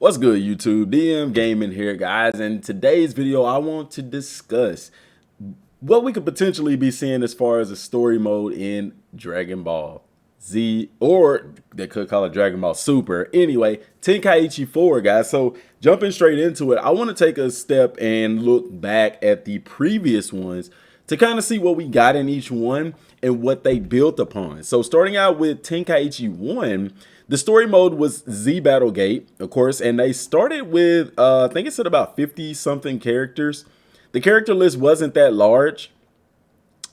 What's good, YouTube? DM Gaming here, guys. In today's video, I want to discuss what we could potentially be seeing as far as a story mode in Dragon Ball Z, or they could call it Dragon Ball Super. Anyway, Tenkaichi 4, guys. So jumping straight into it, I want to take a step and look back at the previous ones to kind of see what we got in each one and what they built upon. So starting out with Tenkaichi 1, the story mode was Z Battlegate, of course, and they started with, I think it said about 50 something characters. The character list wasn't that large,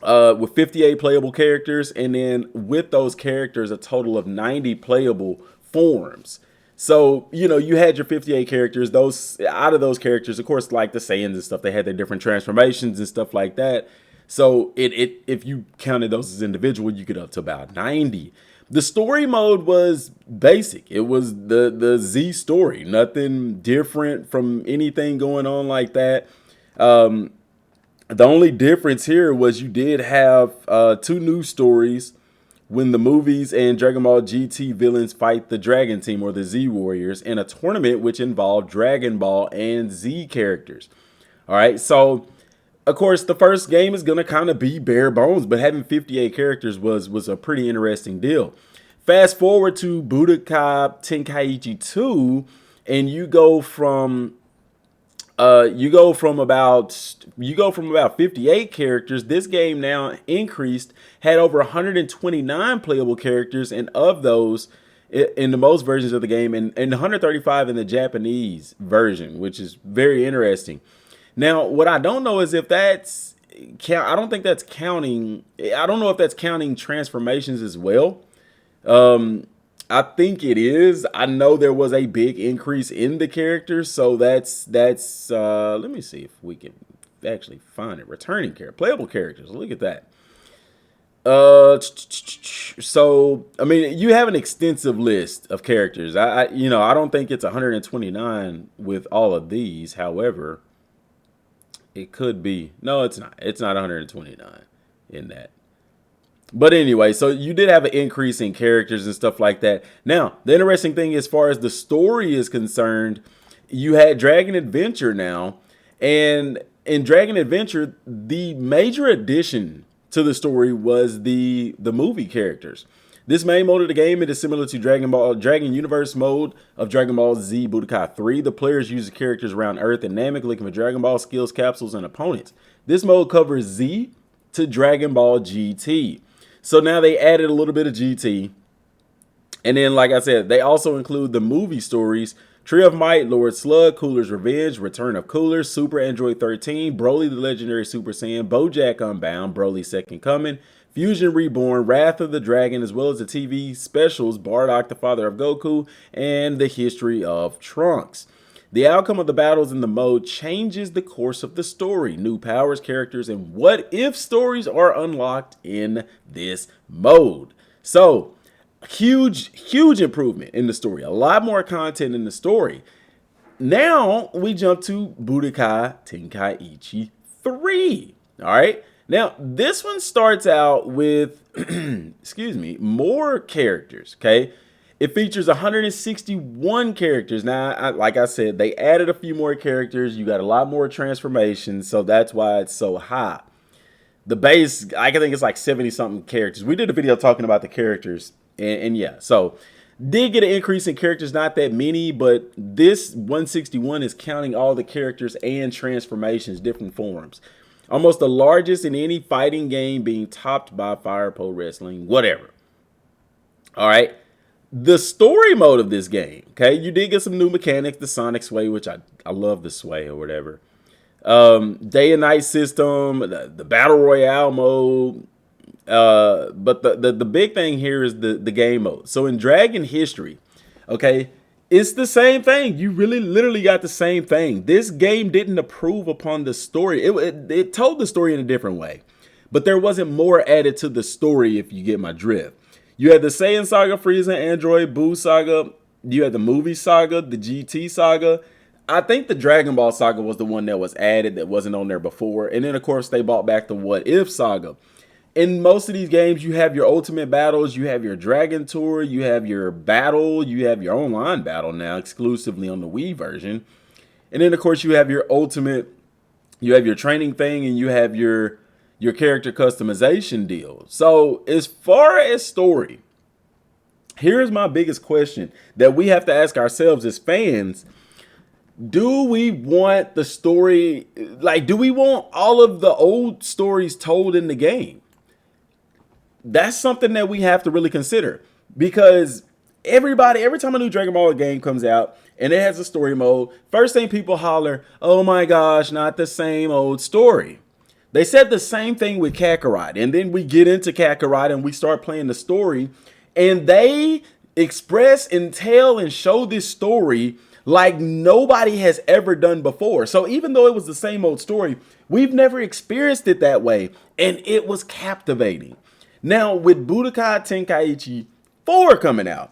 with 58 playable characters, and then with those characters, a total of 90 playable forms. So, you know, you had your 58 characters. Those out of those characters, of course, like the Saiyans and stuff, they had their different transformations and stuff like that. So if you counted those as individual, you get up to about 90. The story mode was basic. It was the Z story, nothing different from anything going on like that. The only difference here was you did have two new stories when the movies and Dragon Ball GT villains fight the Dragon Team or the Z Warriors in a tournament which involved Dragon Ball and Z characters. All right, so of course the first game is gonna kind of be bare bones, but having 58 characters was a pretty interesting deal. Fast forward to Budokai Tenkaichi 2, and you go from about 58 characters. This game now increased, had over 129 playable characters, and of those, in the most versions of the game, and 135 in the Japanese version, which is very interesting. Now, what I don't know is if that's I don't think that's counting. I don't know if that's counting transformations as well. I think it is. I know there was a big increase in the characters, so that's let me see if we can actually find it. Returning playable characters. Look at that. So I mean, you have an extensive list of characters. I don't think it's 129 with all of these. However, it could be. No, it's not. It's not 129 in that. But anyway, so you did have an increase in characters and stuff like that. Now, the interesting thing as far as the story is concerned, you had Dragon Adventure now. And in Dragon Adventure, the major addition to the story was the movie characters. This main mode of the game, it is similar to Dragon Universe mode of Dragon Ball Z Budokai 3. The players use the characters around Earth and Namek looking for Dragon Ball skills, capsules, and opponents. This mode covers Z to Dragon Ball GT. So now they added a little bit of GT. And then, like I said, they also include the movie stories: Tree of Might, Lord Slug, Cooler's Revenge, Return of Cooler, Super Android 13, Broly the Legendary Super Saiyan, BoJack Unbound, Broly's Second Coming, Fusion Reborn, Wrath of the Dragon, as well as the TV specials Bardock, the Father of Goku, and the History of Trunks. The outcome of the battles in the mode changes the course of the story. New powers, characters, and what if stories are unlocked in this mode. So, huge improvement in the story. A lot more content in the story. Now, we jump to Budokai Tenkaichi 3. All right. Now, this one starts out with, excuse me, more characters, okay? It features 161 characters. Now, like I said, they added a few more characters. You got a lot more transformations, so that's why it's so high. The base, I think it's like 70-something characters. We did a video talking about the characters, and yeah, so did get an increase in characters, not that many, but this 161 is counting all the characters and transformations, different forms. Almost the largest in any fighting game, being topped by Fire Pro Wrestling, whatever. All right. The story mode of this game, okay, you did get some new mechanics, the Sonic Sway, which I love the Sway or whatever. Day and night system, the Battle Royale mode. But the big thing here is the game mode. So in Dragon History, okay, it's the same thing. You really literally got the same thing. This game didn't improve upon the story. It told the story in a different way. But there wasn't more added to the story, if you get my drift. You had the Saiyan Saga, Frieza, Android, Boo Saga. You had the movie saga, the GT saga. I think the Dragon Ball saga was the one that was added that wasn't on there before. And then, of course, they brought back the What If saga. in most of these games, you have your ultimate battles, you have your Dragon Tour, you have your battle, you have your online battle now exclusively on the Wii version. And then of course you have your ultimate, you have your training thing, and you have your character customization deal. So as far as story, here's my biggest question that we have to ask ourselves as fans. Do we want the story, like, do we want all of the old stories told in the game? That's something that we have to really consider, because every time a new Dragon Ball game comes out and it has a story mode, first thing people holler, oh my gosh, not the same old story. They said the same thing with Kakarot, and then we get into Kakarot and we start playing the story, and they express and tell and show this story like nobody has ever done before. So even though it was the same old story, we've never experienced it that way, and it was captivating. Now, with Budokai Tenkaichi 4 coming out,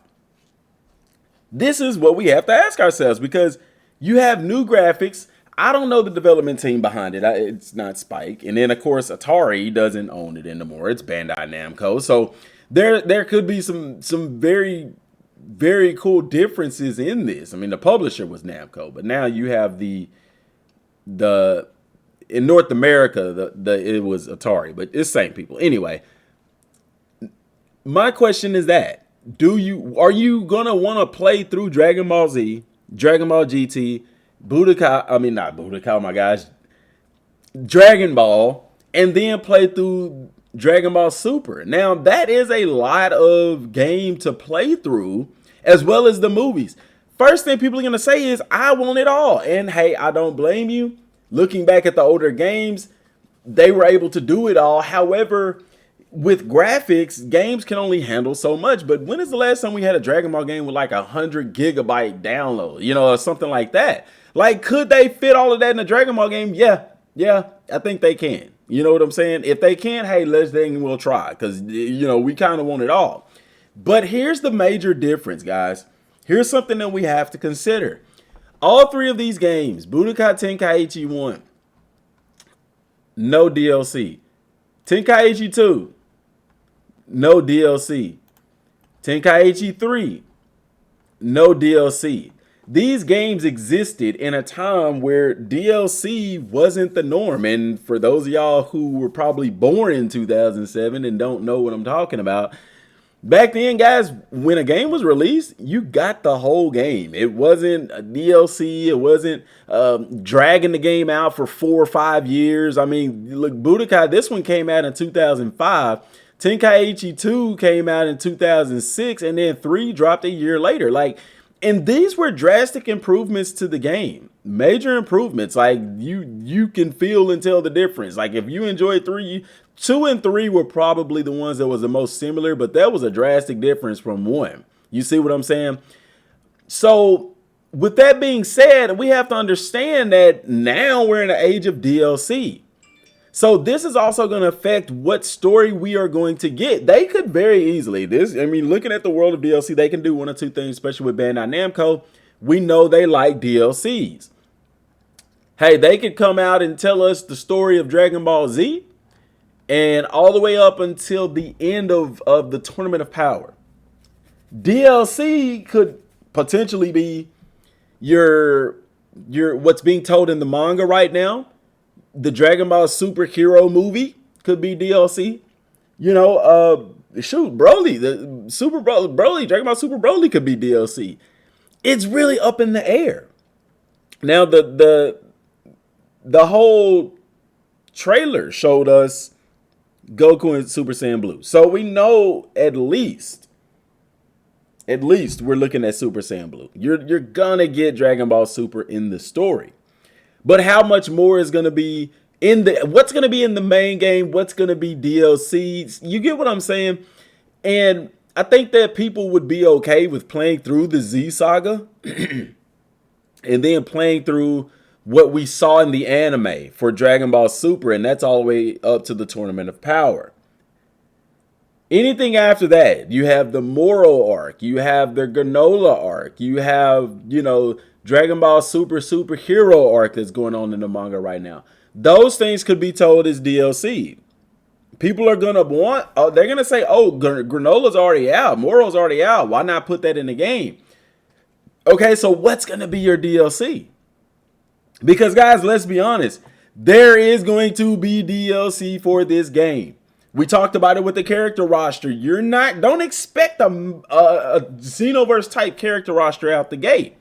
this is what we have to ask ourselves, because you have new graphics. I don't know the development team behind it. It's not Spike. And then, of course, Atari doesn't own it anymore. It's Bandai Namco. So there could be some very, very cool differences in this. I mean, the publisher was Namco, but now you have the in North America, it was Atari, but it's same people. Anyway, my question is that, are you gonna want to play through Dragon Ball Z, Dragon Ball GT, not Budokai, oh my gosh, Dragon Ball, and then play through Dragon Ball Super? Now, that is a lot of game to play through, as well as the movies. First thing people are gonna say is, I want it all. And hey, I don't blame you. Looking back at the older games, they were able to do it all. However, with graphics, games can only handle so much. But when is the last time we had a Dragon Ball game with like 100 gigabyte download, or something like that? Like, could they fit all of that in a Dragon Ball game? Yeah, I think they can. You know what I'm saying? If they can, hey, we'll try, because, we kind of want it all. But here's the major difference, guys. Here's something that we have to consider. All three of these games, Budokai Tenkaichi 1, no DLC. Tenkaichi 2, no DLC. Tenkaichi 3, no DLC. These games existed in a time where DLC wasn't the norm. And for those of y'all who were probably born in 2007 and don't know what I'm talking about, back then, guys, when a game was released, you got the whole game. It wasn't a DLC. It wasn't dragging the game out for 4 or 5 years. I mean, look, Budokai, this one came out in 2005. Tenkaichi 2 came out in 2006, and then 3 dropped a year later. And these were drastic improvements to the game. Major improvements. Like, you can feel and tell the difference. Like, if you enjoyed 2 and 3 were probably the ones that was the most similar, but that was a drastic difference from 1. You see what I'm saying? So, with that being said, we have to understand that now we're in the age of DLC. So this is also going to affect what story we are going to get. They could very easily, looking at the world of DLC, they can do one or two things, especially with Bandai Namco. We know they like DLCs. Hey, they could come out and tell us the story of Dragon Ball Z, and all the way up until the end of the Tournament of Power. DLC could potentially be your what's being told in the manga right now. The Dragon Ball superhero movie could be DLC. Broly, the Super Broly, Dragon Ball Super Broly could be DLC. It's really up in the air. Now, the whole trailer showed us Goku and Super Saiyan Blue. So we know at least we're looking at Super Saiyan Blue. You're gonna get Dragon Ball Super in the story. But how much more is going to be what's going to be in the main game? What's going to be DLCs? You get what I'm saying? And I think that people would be okay with playing through the Z Saga and then playing through what we saw in the anime for Dragon Ball Super. And that's all the way up to the Tournament of Power. Anything after that, you have the Moro arc, you have the Granola arc, you have, Dragon Ball superhero arc that's going on in the manga right now. Those things could be told as DLC. People are gonna want. Oh, they're gonna say, "Oh, Granola's already out. Moro's already out. Why not put that in the game?" Okay, so what's gonna be your DLC? Because guys, let's be honest, there is going to be DLC for this game. We talked about it with the character roster. Don't expect a Xenoverse type character roster out the gate.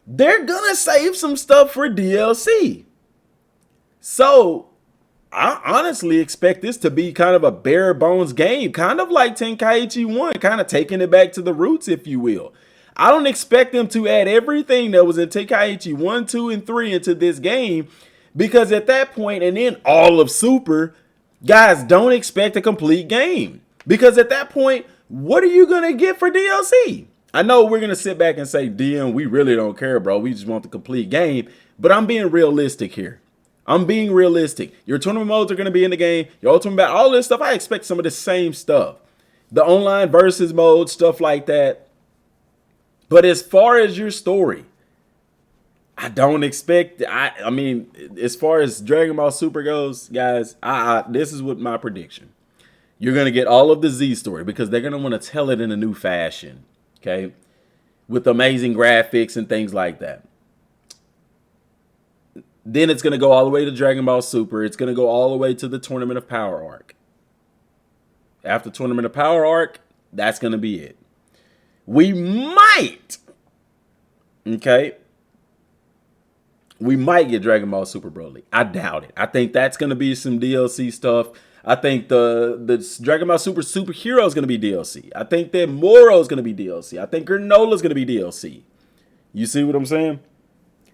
They're gonna save some stuff for DLC. So I honestly expect this to be kind of a bare bones game, kind of like Tenkaichi 1, kind of taking it back to the roots, if you will. I don't expect them to add everything that was in Tenkaichi 1, 2, and 3 into this game, because at that point, and then all of Super, guys, don't expect a complete game. Because at that point, what are you going to get for DLC? I know we're going to sit back and say, DM, we really don't care, bro. We just want the complete game. But I'm being realistic here. I'm being realistic. Your tournament modes are going to be in the game. Your ultimate battle, all this stuff. I expect some of the same stuff. The online versus mode, stuff like that. But as far as your story, I don't expect. I mean, as far as Dragon Ball Super goes, guys, this is what my prediction. You're going to get all of the Z story because they're going to want to tell it in a new fashion. Okay. With amazing graphics and things like that. Then it's going to go all the way to Dragon Ball Super. It's going to go all the way to the Tournament of Power arc. After Tournament of Power arc, that's going to be it. We might get Dragon Ball Super Broly. I doubt it. I think that's going to be some DLC stuff. I think the Dragon Ball Super Superhero is going to be DLC. I think that Moro is going to be DLC. I think Granola is going to be DLC. You see what I'm saying?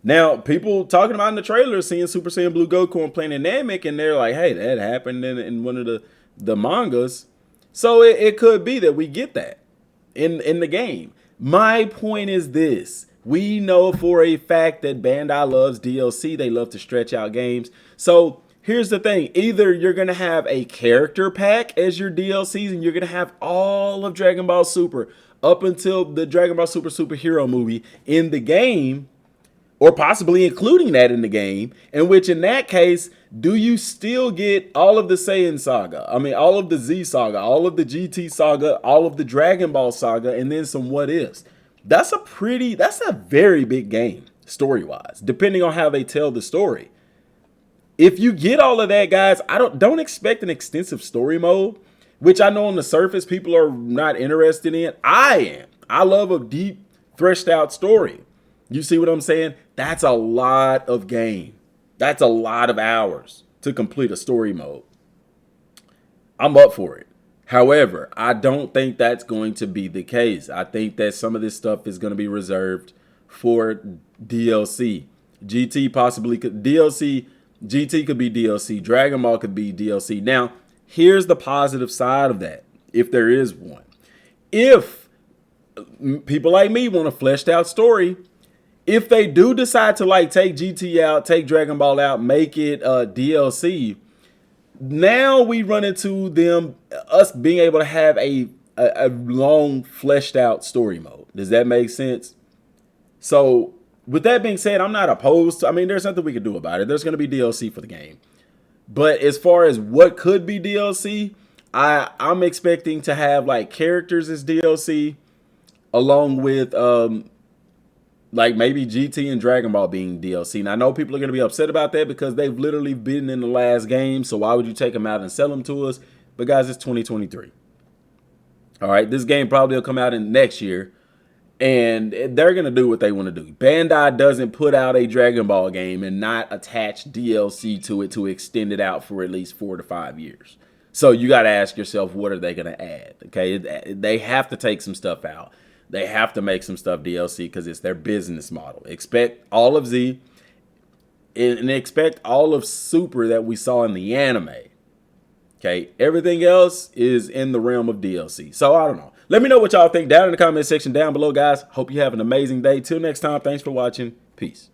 Now, people talking about in the trailer, seeing Super Saiyan Blue Goku on Planet Namek, and they're like, hey, that happened in one of the mangas. So it could be that we get that in the game. My point is this. We know for a fact that Bandai loves DLC. They love to stretch out games. So here's the thing. Either you're going to have a character pack as your DLCs, and you're going to have all of Dragon Ball Super up until the Dragon Ball Super Superhero movie in the game, or possibly including that in the game, in which in that case, do you still get all of the Saiyan saga? I mean, all of the Z saga, all of the GT saga, all of the Dragon Ball saga, and then some what ifs. That's a very big game, story-wise, depending on how they tell the story. If you get all of that, guys, don't expect an extensive story mode, which I know on the surface people are not interested in. I am. I love a deep, threshed out story. You see what I'm saying? That's a lot of game. That's a lot of hours to complete a story mode. I'm up for it. However, I don't think that's going to be the case. I think that some of this stuff is going to be reserved for DLC. GT possibly could DLC. GT could be DLC. Dragon Ball could be DLC. Now, here's the positive side of that, if there is one. If people like me want a fleshed out story, if they do decide to like take GT out, take Dragon Ball out, make it DLC, now we run into us being able to have a long fleshed out story mode. Does that make sense? So with that being said, I'm not opposed to, I mean, there's nothing we can do about it. There's going to be DLC for the game. But as far as what could be DLC, I'm expecting to have like characters as DLC along with like maybe GT and Dragon Ball being DLC. And I know people are going to be upset about that because they've literally been in the last game. So why would you take them out and sell them to us? But guys, it's 2023. All right, this game probably will come out in next year. And they're going to do what they want to do. Bandai doesn't put out a Dragon Ball game and not attach DLC to it to extend it out for at least 4 to 5 years. So you got to ask yourself, what are they going to add? Okay, they have to take some stuff out. They have to make some stuff DLC because it's their business model. Expect all of Z and expect all of Super that we saw in the anime. Okay, everything else is in the realm of DLC. So I don't know. Let me know what y'all think down in the comment section down below, guys. Hope you have an amazing day. Till next time, thanks for watching. Peace.